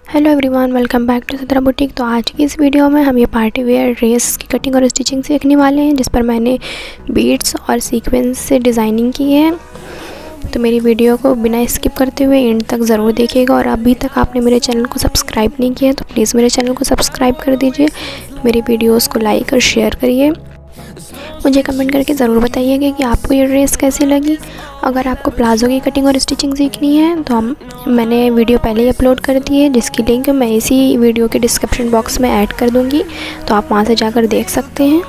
Hello everyone, welcome back to Sidra boutique. तो आज की इस वीडियो में हम ये पार्टी वेयर ड्रेस की कटिंग और स्टिचिंग सीखने वाले हैं, जिस पर मैंने बीड्स और सीक्वेंस से डिज़ाइनिंग की है। तो मेरी वीडियो को बिना स्किप करते हुए एंड तक ज़रूर देखिएगा। और अभी तक आपने मेरे चैनल को सब्सक्राइब नहीं किया तो प्लीज़ मेरे चैनल को सब्सक्राइब कर दीजिए, मेरी वीडियोज़ को लाइक और शेयर करिए। मुझे कमेंट करके ज़रूर बताइएगा कि आपको ये ड्रेस कैसी लगी। अगर आपको प्लाज़ो की कटिंग और स्टिचिंग सीखनी है तो मैंने वीडियो पहले ही अपलोड कर दी है, जिसकी लिंक मैं इसी वीडियो के डिस्क्रिप्शन बॉक्स में ऐड कर दूंगी, तो आप वहां से जाकर देख सकते हैं।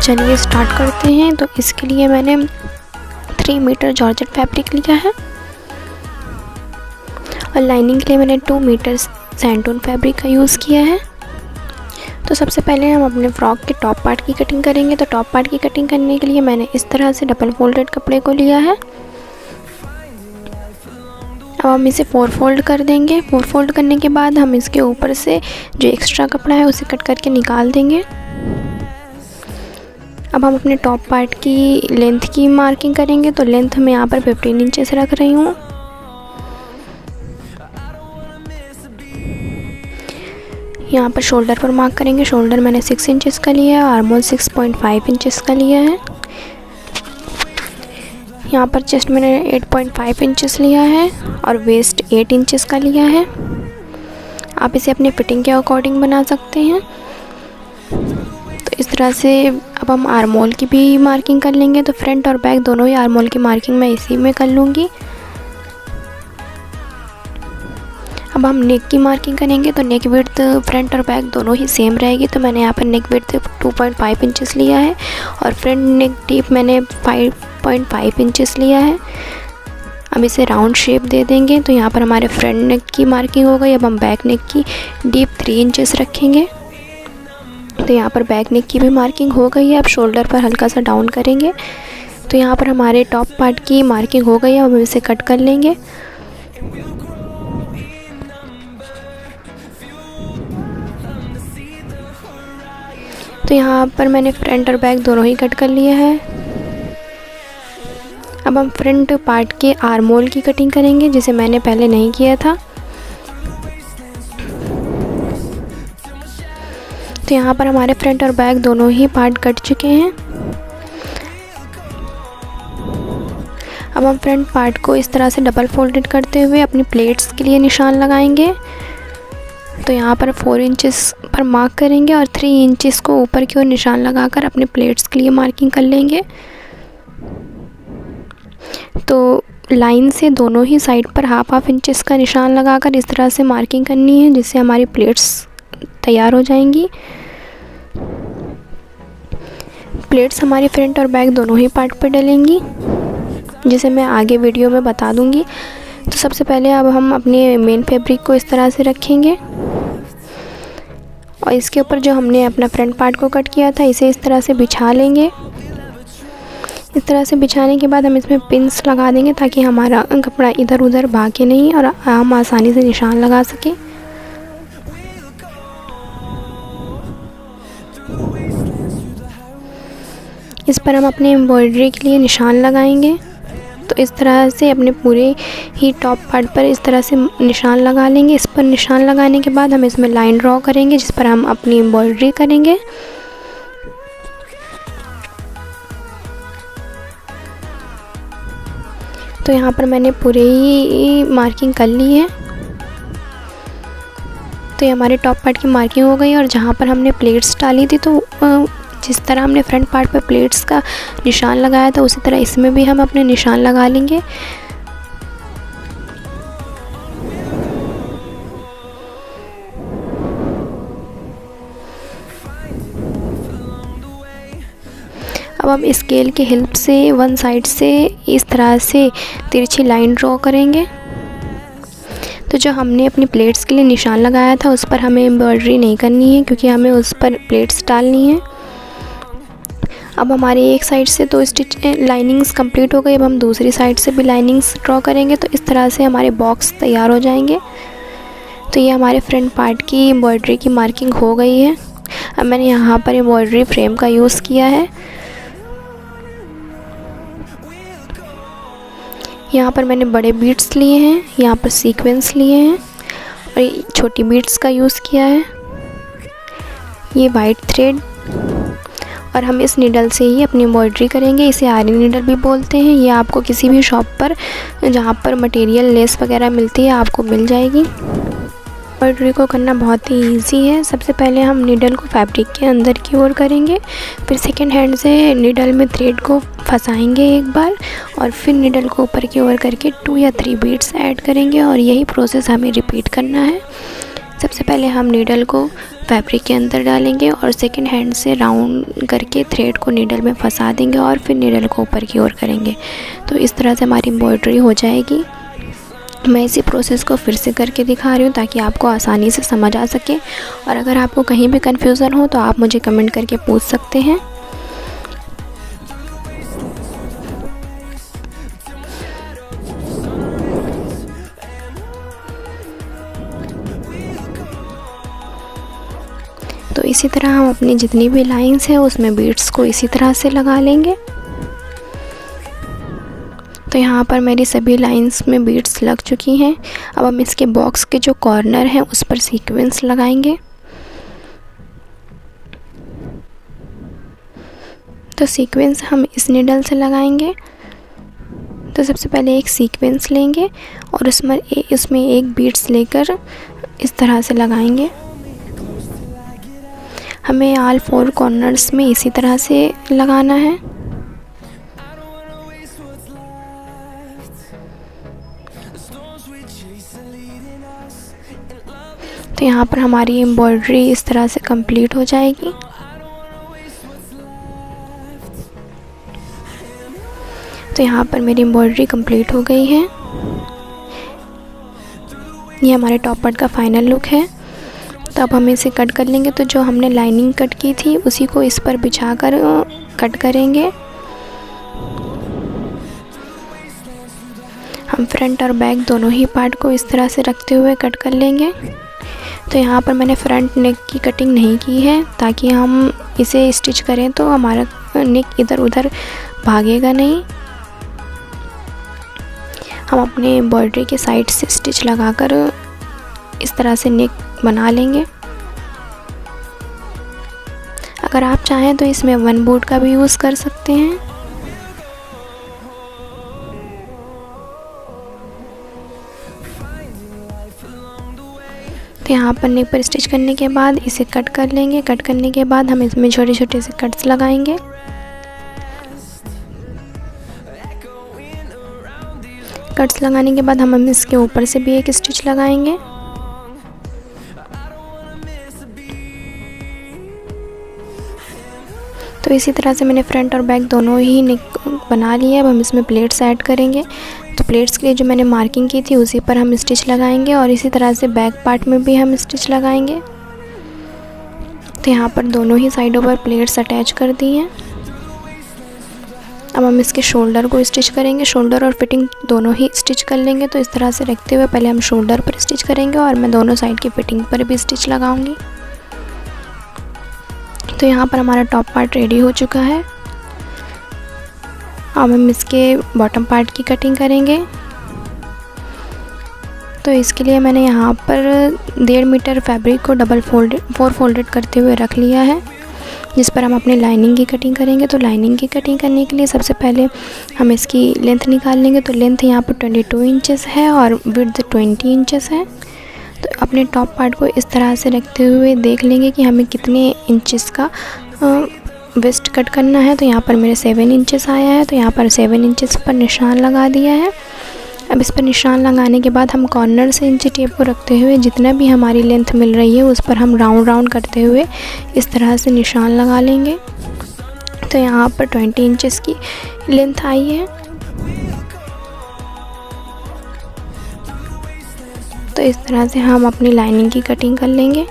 चलिए स्टार्ट करते हैं। तो इसके लिए मैंने 3 मीटर जॉर्जेट फैब्रिक लिया है और लाइनिंग के लिए मैंने 2 मीटर सैंटून फैब्रिक का यूज़ किया है। तो सबसे पहले हम अपने फ्रॉक के टॉप पार्ट की कटिंग करेंगे। तो टॉप पार्ट की कटिंग करने के लिए मैंने इस तरह से डबल फोल्डेड कपड़े को लिया है। अब हम इसे 4 फोल्ड कर देंगे। 4 फोल्ड करने के बाद हम इसके ऊपर से जो एक्स्ट्रा कपड़ा है उसे कट करके निकाल देंगे। अब हम अपने टॉप पार्ट की लेंथ की मार्किंग करेंगे। तो लेंथ मैं यहाँ पर 15 इंचेस रख रही हूँ। यहाँ पर शोल्डर पर मार्क करेंगे। शोल्डर मैंने 6 इंचेस का लिया है, आर्म होल 6.5 इंचेस का लिया है। यहाँ पर चेस्ट मैंने 8.5 इंचेस लिया है और वेस्ट 8 इंचेस का लिया है। आप इसे अपनी फिटिंग के अकॉर्डिंग बना सकते हैं। तो इस तरह से अब हम आर्म होल की भी मार्किंग कर लेंगे। तो फ्रंट और बैक दोनों ही आर्म होल की मार्किंग मैं इसी में कर लूँगी। अब हम नेक की मार्किंग करेंगे। तो नेक विड्थ फ्रंट और बैक दोनों ही सेम रहेगी। तो मैंने यहाँ पर नेक विड्थ 2.5 इंचेस लिया है और फ्रंट नेक डीप मैंने 5.5 इंचेस लिया है। अब इसे राउंड शेप दे देंगे। तो यहाँ पर हमारे फ्रंट नेक की मार्किंग हो गई। अब हम बैक नेक की डीप 3 इंचेस रखेंगे। तो यहाँ पर बैक नेक की भी मार्किंग हो गई है। अब शोल्डर पर हल्का सा डाउन करेंगे। तो यहाँ पर हमारे टॉप पार्ट की मार्किंग हो गई है। अब हम इसे कट कर लेंगे। तो यहाँ पर मैंने फ्रंट और बैक दोनों ही कट कर लिया है। अब हम फ्रंट पार्ट के आर्म होल की कटिंग करेंगे, जिसे मैंने पहले नहीं किया था। तो यहाँ पर हमारे फ्रंट और बैक दोनों ही पार्ट कट चुके हैं। अब हम फ्रंट पार्ट को इस तरह से डबल फोल्डेड करते हुए अपनी प्लेट्स के लिए निशान लगाएंगे। तो यहाँ पर 4 इंचेस पर मार्क करेंगे और 3 इंचेस को ऊपर की ओर निशान लगाकर अपने प्लेट्स के लिए मार्किंग कर लेंगे। तो लाइन से दोनों ही साइड पर हाफ इंचेस का निशान लगाकर इस तरह से मार्किंग करनी है, जिससे हमारी प्लेट्स तैयार हो जाएंगी। प्लेट्स हमारी फ्रंट और बैक दोनों ही पार्ट पर डलेंगी, जिसे मैं आगे वीडियो में बता दूंगी। तो सबसे पहले अब हम अपने मेन फैब्रिक को इस तरह से रखेंगे और इसके ऊपर जो हमने अपना फ्रंट पार्ट को कट किया था इसे इस तरह से बिछा लेंगे। इस तरह से बिछाने के बाद हम इसमें पिन्स लगा देंगे, ताकि हमारा कपड़ा इधर उधर भागे नहीं और हम आसानी से निशान लगा सकें। इस पर हम अपने एम्ब्रॉयडरी के लिए निशान लगाएंगे। तो इस तरह से अपने पूरे ही टॉप पार्ट पर इस तरह से निशान लगा लेंगे। इस पर निशान लगाने के बाद हम इसमें लाइन ड्रॉ करेंगे, जिस पर हम अपनी एम्ब्रॉयडरी करेंगे। तो यहाँ पर मैंने पूरे ही मार्किंग कर ली है। तो ये हमारे टॉप पार्ट की मार्किंग हो गई। और जहाँ पर हमने प्लेट्स डाली थी, तो जिस तरह हमने फ्रंट पार्ट पर प्लेट्स का निशान लगाया था, उसी तरह इसमें भी हम अपने निशान लगा लेंगे। अब हम स्केल की हेल्प से वन साइड से इस तरह से तिरछी लाइन ड्रॉ करेंगे। तो जो हमने अपनी प्लेट्स के लिए निशान लगाया था उस पर हमें एम्ब्रॉयडरी नहीं करनी है, क्योंकि हमें उस पर प्लेट्स डालनी है। अब हमारी एक साइड से तो स्टिच लाइनिंग्स कंप्लीट हो गई। अब हम दूसरी साइड से भी लाइनिंग्स ड्रॉ करेंगे, तो इस तरह से हमारे बॉक्स तैयार हो जाएंगे। तो ये हमारे फ्रंट पार्ट की एम्ब्रॉयडरी की मार्किंग हो गई है। अब मैंने यहाँ पर एम्ब्रॉयडरी फ्रेम का यूज़ किया है। यहाँ पर मैंने बड़े बीड्स लिए हैं, यहाँ पर सीक्वेंस लिए हैं और ये छोटी बीड्स का यूज़ किया है। ये वाइट थ्रेड, और हम इस नीडल से ही अपनी एम्ब्रॉयडरी करेंगे। इसे आरी नीडल भी बोलते हैं। ये आपको किसी भी शॉप पर जहाँ पर मटेरियल लेस वगैरह मिलती है आपको मिल जाएगी। एम्ब्रॉयडरी को करना बहुत ही इजी है। सबसे पहले हम नीडल को फैब्रिक के अंदर की ओर करेंगे, फिर सेकेंड हैंड से नीडल में थ्रेड को फंसाएंगे एक बार, और फिर नीडल को ऊपर की ओर करके 2 या 3 बीड्स ऐड करेंगे, और यही प्रोसेस हमें रिपीट करना है। सबसे पहले हम नीडल को फैब्रिक के अंदर डालेंगे और सेकेंड हैंड से राउंड करके थ्रेड को नीडल में फंसा देंगे और फिर नीडल को ऊपर की ओर करेंगे। तो इस तरह से हमारी एम्ब्रॉयडरी हो जाएगी। मैं इसी प्रोसेस को फिर से करके दिखा रही हूँ ताकि आपको आसानी से समझ आ सके, और अगर आपको कहीं भी कन्फ्यूज़न हो तो आप मुझे कमेंट करके पूछ सकते हैं। तो इसी तरह हम अपनी जितनी भी लाइंस हैं उसमें बीड्स को इसी तरह से लगा लेंगे। तो यहाँ पर मेरी सभी लाइंस में बीड्स लग चुकी हैं। अब हम इसके बॉक्स के जो कॉर्नर हैं उस पर सीक्वेंस लगाएंगे। तो सीक्वेंस हम इस नीडल से लगाएंगे। तो सबसे पहले एक सीक्वेंस लेंगे और इसमें एक बीड्स लेकर इस तरह से लगाएंगे। हमें ऑल 4 कॉर्नर्स में इसी तरह से लगाना है। तो यहाँ पर हमारी एम्ब्रॉयडरी इस तरह से कंप्लीट हो जाएगी। तो यहाँ पर मेरी एम्ब्रॉयडरी कंप्लीट हो गई है। ये हमारे टॉप पार्ट का फाइनल लुक है। तो अब हम इसे कट कर लेंगे। तो जो हमने लाइनिंग कट की थी उसी को इस पर बिछाकर कट करेंगे। हम फ्रंट और बैक दोनों ही पार्ट को इस तरह से रखते हुए कट कर लेंगे। तो यहाँ पर मैंने फ्रंट नेक की कटिंग नहीं की है ताकि हम इसे स्टिच करें तो हमारा नेक इधर उधर भागेगा नहीं। हम अपने एम्ब्रॉयडरी के साइड से स्टिच लगाकर इस तरह से नेक बना लेंगे। अगर आप चाहें तो इसमें 1 बूट का भी यूज़ कर सकते हैं। तो यहाँ पर नेक पर स्टिच करने के बाद इसे कट कर लेंगे। कट करने के बाद हम इसमें छोटे छोटे से कट्स लगाएंगे। कट्स लगाने के बाद हम इसके ऊपर से भी एक स्टिच लगाएंगे। तो इसी तरह से मैंने फ्रंट और बैक दोनों ही नेक बना लिया। अब हम इसमें प्लेट्स ऐड करेंगे। तो प्लेट्स के लिए जो मैंने मार्किंग की थी उसी पर हम स्टिच लगाएंगे और इसी तरह से बैक पार्ट में भी हम स्टिच लगाएंगे। तो यहाँ पर दोनों ही साइडों पर प्लेट्स अटैच कर दी हैं। अब हम इसके शोल्डर को स्टिच करेंगे। शोल्डर और फिटिंग दोनों ही स्टिच कर लेंगे। तो इस तरह से रखते हुए पहले हम शोल्डर पर स्टिच करेंगे और मैं दोनों साइड की फिटिंग पर भी स्टिच लगाऊंगी। तो यहाँ पर हमारा टॉप पार्ट रेडी हो चुका है। अब हम इसके बॉटम पार्ट की कटिंग करेंगे। तो इसके लिए मैंने यहाँ पर 1.5 मीटर फैब्रिक को 4 फोल्डेड करते हुए रख लिया है, जिस पर हम अपनी लाइनिंग की कटिंग करेंगे। तो लाइनिंग की कटिंग करने के लिए सबसे पहले हम इसकी लेंथ निकाल लेंगे। तो लेंथ यहाँ पर 22 इंचेस है और विड्थ 20 इंचेस है। तो अपने टॉप पार्ट को इस तरह से रखते हुए देख लेंगे कि हमें कितने इंचेस का वेस्ट कट करना है। तो यहाँ पर मेरे 7 इंचेस आया है। तो यहाँ पर 7 इंचेस पर निशान लगा दिया है। अब इस पर निशान लगाने के बाद हम कॉर्नर से इंची टेप को रखते हुए जितना भी हमारी लेंथ मिल रही है उस पर हम राउंड करते हुए इस तरह से निशान लगा लेंगे। तो यहाँ पर 20 इंचेस की लेंथ आई है। तो इस तरह से हम अपनी लाइनिंग की कटिंग कर लेंगे।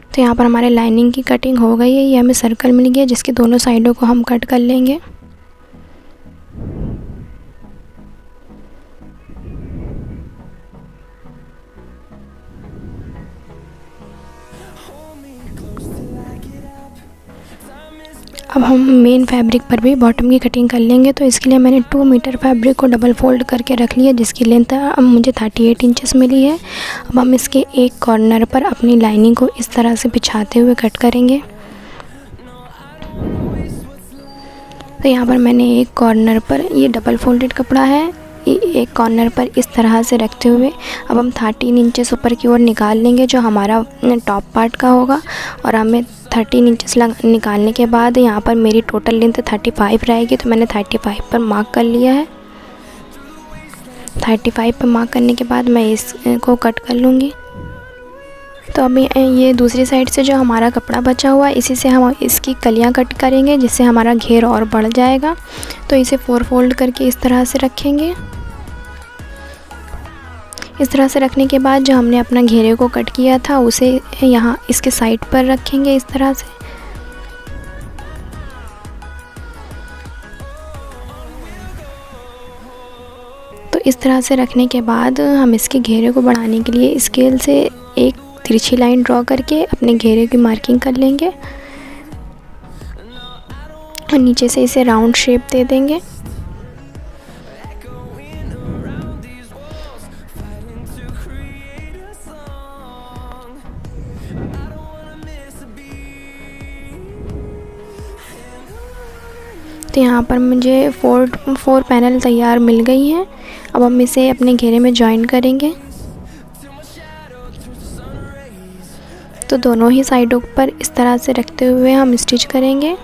तो यहाँ पर हमारे लाइनिंग की कटिंग हो गई है। ये हमें सर्कल मिल गया जिसके दोनों साइडों को हम कट कर लेंगे। अब हम मेन फैब्रिक पर भी बॉटम की कटिंग कर लेंगे। तो इसके लिए मैंने 2 मीटर फैब्रिक को डबल फोल्ड करके रख लिया, जिसकी लेंथ अब मुझे 38 इंचेस मिली है। अब हम इसके एक कॉर्नर पर अपनी लाइनिंग को इस तरह से बिछाते हुए कट करेंगे। तो यहाँ पर मैंने एक कॉर्नर पर, ये डबल फोल्डेड कपड़ा है, एक कॉर्नर पर इस तरह से रखते हुए अब हम 13 इंचेस ऊपर की ओर निकाल लेंगे, जो हमारा टॉप पार्ट का होगा। और हमें 13 इंचेस निकालने के बाद यहाँ पर मेरी टोटल लेंथ 35 रहेगी, तो मैंने 35 पर मार्क कर लिया है। 35 पर मार्क करने के बाद मैं इसको कट कर लूँगी। तो अभी ये दूसरी साइड से जो हमारा कपड़ा बचा हुआ है, इसी से हम इसकी कलियाँ कट करेंगे, जिससे हमारा घेर और बढ़ जाएगा। तो इसे 4 फोल्ड करके इस तरह से रखेंगे। इस तरह से रखने के बाद जो हमने अपना घेरे को कट किया था उसे यहाँ इसके साइड पर रखेंगे इस तरह से। तो इस तरह से रखने के बाद हम इसके घेरे को बढ़ाने के लिए स्केल से एक तिरछी लाइन ड्रॉ करके अपने घेरे की मार्किंग कर लेंगे और नीचे से इसे राउंड शेप दे देंगे। तो यहाँ पर मुझे 4 पैनल तैयार मिल गई हैं। अब हम इसे अपने घेरे में जॉइन करेंगे। तो दोनों ही साइडों पर इस तरह से रखते हुए हम स्टिच करेंगे।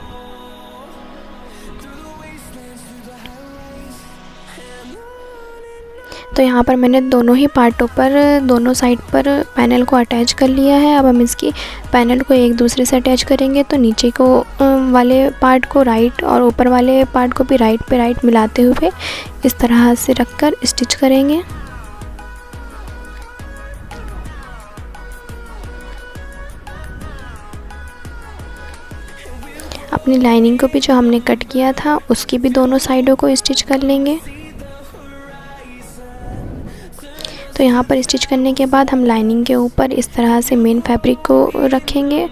तो यहाँ पर मैंने दोनों ही पार्टों पर, दोनों साइड पर पैनल को अटैच कर लिया है। अब हम इसकी पैनल को एक दूसरे से अटैच करेंगे। तो नीचे को वाले पार्ट को राइट और ऊपर वाले पार्ट को भी राइट पे राइट मिलाते हुए इस तरह से रखकर स्टिच करेंगे। अपनी लाइनिंग को भी जो हमने कट किया था उसकी भी दोनों साइडों को स्टिच कर लेंगे। तो यहाँ पर स्टिच करने के बाद हम लाइनिंग के ऊपर इस तरह से मेन फैब्रिक को रखेंगे।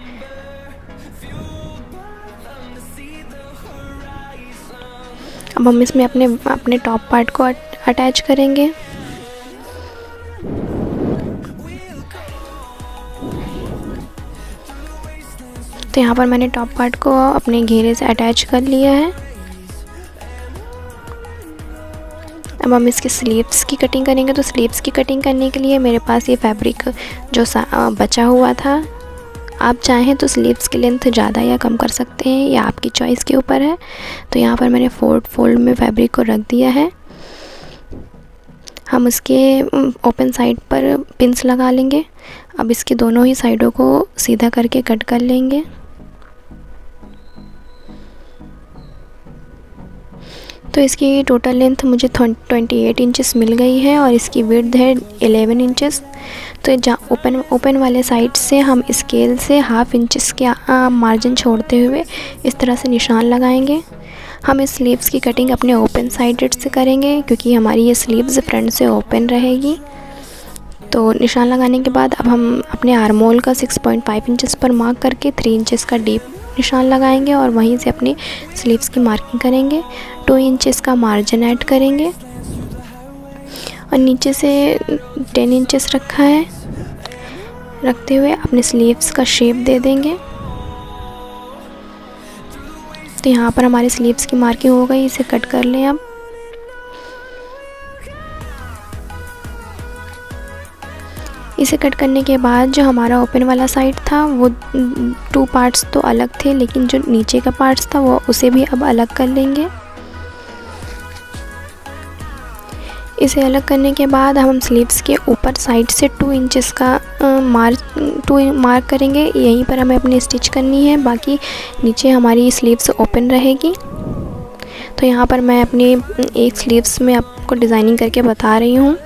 अब हम इसमें अपने टॉप पार्ट को अटैच करेंगे। तो यहाँ पर मैंने टॉप पार्ट को अपने घेरे से अटैच कर लिया है। अब हम इसके स्लीव्स की कटिंग करेंगे। तो स्लीव्स की कटिंग करने के लिए मेरे पास ये फैब्रिक जो बचा हुआ था, आप चाहें तो स्लीव्स की लेंथ ज़्यादा या कम कर सकते हैं, या आपकी चॉइस के ऊपर है। तो यहाँ पर मैंने 4 फोल्ड में फैब्रिक को रख दिया है। हम उसके ओपन साइड पर पिंस लगा लेंगे। अब इसके दोनों ही साइडों को सीधा करके कट कर लेंगे। तो इसकी टोटल लेंथ मुझे 28 इंचेस मिल गई है और इसकी विड्थ है 11 इंचेस। तो जहाँ ओपन वाले साइड से हम स्केल से ½ इंचेस के मार्जिन छोड़ते हुए इस तरह से निशान लगाएंगे। हम इस स्लीव्स की कटिंग अपने ओपन साइडेड से करेंगे, क्योंकि हमारी ये स्लीव्स फ्रंट से ओपन रहेगी। तो निशान लगाने के बाद अब हम अपने आर्म होल का 6.5 इंचेस पर मार्क करके 3 इंचेस का डीप निशान लगाएंगे और वहीं से अपनी स्लीव्स की मार्किंग करेंगे। 2 इंचेस का मार्जिन ऐड करेंगे और नीचे से 10 इंचेस रखा है, रखते हुए अपने स्लीव्स का शेप दे देंगे। तो यहाँ पर हमारी स्लीव्स की मार्किंग हो गई, इसे कट कर लें। अब इसे कट करने के बाद जो हमारा ओपन वाला साइड था वो 2 पार्ट्स तो अलग थे, लेकिन जो नीचे का पार्ट्स था वो उसे भी अब अलग कर लेंगे। इसे अलग करने के बाद हम स्लीव्स के ऊपर साइड से 2 इंचेस का 2 मार्क करेंगे, यहीं पर हमें अपनी स्टिच करनी है। बाकी नीचे हमारी स्लीव्स ओपन रहेगी। तो यहाँ पर मैं अपनी एक स्लीव्स में आपको डिज़ाइनिंग करके बता रही हूँ।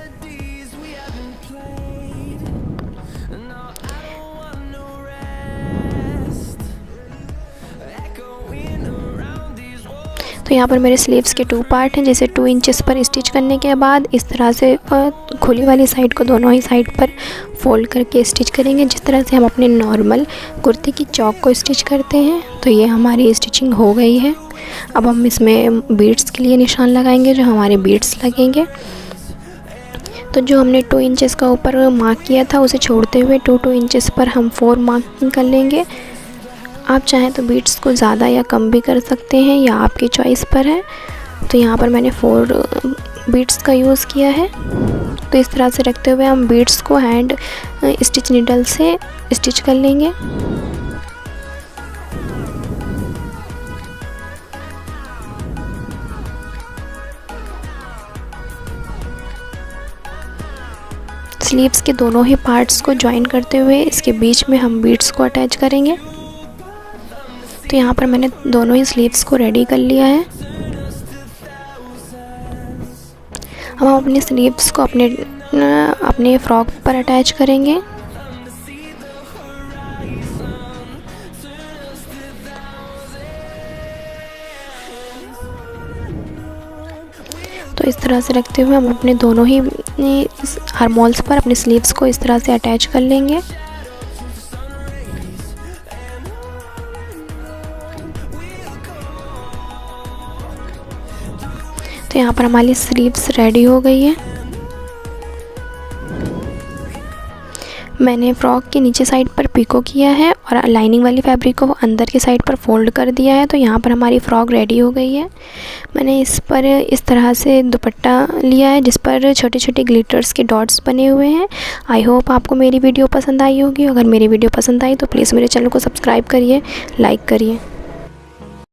तो यहाँ पर मेरे स्लीव्स के 2 पार्ट हैं, जैसे 2 इंचेस पर स्टिच करने के बाद इस तरह से खुली वाली साइड को दोनों ही साइड पर फोल्ड करके स्टिच करेंगे, जिस तरह से हम अपने नॉर्मल कुर्ती की चौक को स्टिच करते हैं। तो ये हमारी स्टिचिंग हो गई है। अब हम इसमें बीड्स के लिए निशान लगाएंगे, जो हमारे बीड्स लगेंगे। तो जो हमने 2 इंचेस का ऊपर मार्क किया था, उसे छोड़ते हुए 2 इंचेस पर हम 4 मार्किंग कर लेंगे। आप चाहें तो बीड्स को ज़्यादा या कम भी कर सकते हैं, या आपकी चॉइस पर है। तो यहाँ पर मैंने 4 बीड्स का यूज़ किया है। तो इस तरह से रखते हुए हम बीड्स को हैंड स्टिच नीडल से स्टिच कर लेंगे। स्लीव्स के दोनों ही पार्ट्स को जॉइन करते हुए इसके बीच में हम बीड्स को अटैच करेंगे। तो यहाँ पर मैंने दोनों ही स्लीव्स को रेडी कर लिया है। अब हम अपने स्लीव्स को अपने फ्रॉक पर अटैच करेंगे। तो इस तरह से रखते हुए हम अपने दोनों ही आर्महोल्स पर अपने स्लीव्स को इस तरह से अटैच कर लेंगे। तो यहाँ पर हमारी स्लीव्स रेडी हो गई है। मैंने फ्रॉक के नीचे साइड पर पिको किया है और लाइनिंग वाली फैब्रिक को अंदर की साइड पर फोल्ड कर दिया है। तो यहाँ पर हमारी फ़्रॉक रेडी हो गई है। मैंने इस पर इस तरह से दुपट्टा लिया है, जिस पर छोटे छोटे ग्लिटर्स के डॉट्स बने हुए हैं। आई होप आपको मेरी वीडियो पसंद आई होगी। अगर मेरी वीडियो पसंद आई तो प्लीज़ मेरे चैनल को सब्सक्राइब करिए, लाइक करिए।